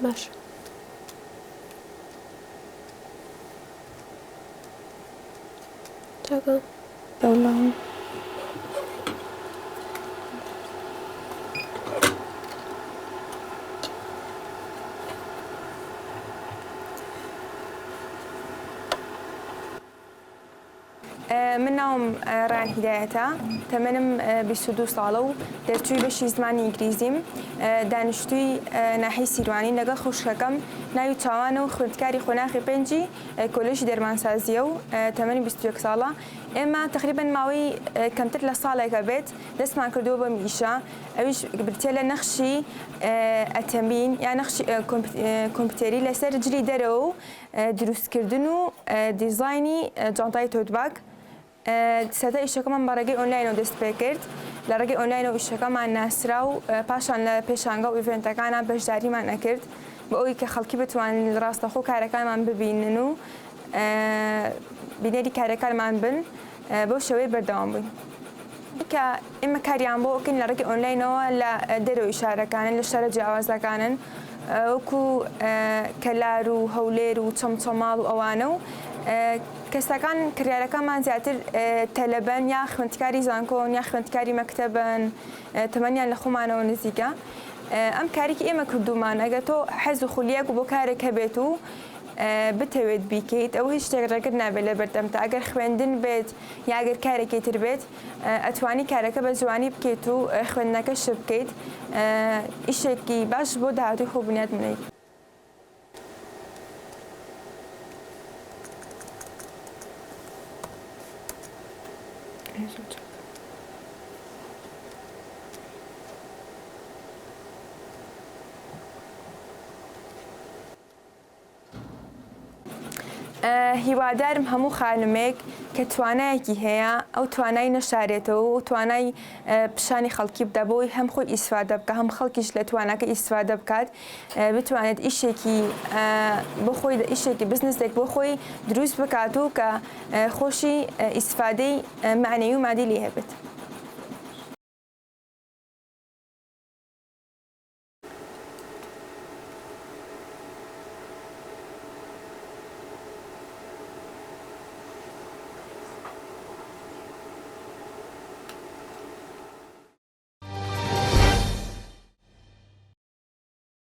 باش تاكا دولة من ناوم ران هدايته تمنم بسدو صالو درتوي بشي زماني إنجليزيم دانشتوي ناحي سيرواني لقى خوش رقم نايو تاوانو خدكاري خناخي بنجي كوليج درمان سازيو تمني بستويك صالة إما تقريبا ماوي كمتر لصالة كبيت دس ما كردو بميشا أويش برتيلا نخشي التمرين يعني نخشي كمبيوتري لسر جري درو دروس كردنو ديزايني جانتاي توت باك ساتا إيشكا من برقي أونلاين ودست بكرت لرقي أونلاين وإيشكا مع الناس راو باشان لبيشانغا وإيفنتا كانا بجداري ما نكرت بقولي كخلقي بتوان الراس تخو كاركان من ببيننو بنادي كاركان من بن بو شوي بردوام بي إما كاريان بو كن لرقي أونلاين ولا درو إشارة كان لشارة جوازا كانن وكو كلارو هوليرو تمتمال وأوانو كستكان كريارة كمان زيادة طلبان يا خوانتكاري زانكون يا خوانتكاري مكتبن تمنيا لخومانا ونزيكا أم كاريك إما كردومان أجتو حزو خليك وبكارك هبتو بتويد بيكيت أو هيش تقدرنا بلا بردمت أجر خواندن بيت يا أجر كارك يتربيت أتواني كارك بزواني بكيتو خواندنا كشب كيت إشكي باش بود هاتو خوب بنيات مني هیوادارم هەموو خانمێک کە توانایەکی هەیە ئەو توانای نەشارێتەوە و توانای پیشانی خەڵکی بدە بۆی هەم خۆی ئیسفادە بکە هەم خەڵکیش لە تواناکە ئیسفادە بکات بتوانێت ئیشێکی بۆ خۆی ئیشێکی بزنسێک بۆ خۆی دروست بکات و کە خۆشی ئیسفادەی معنەوی و مادی لێ هەبێت.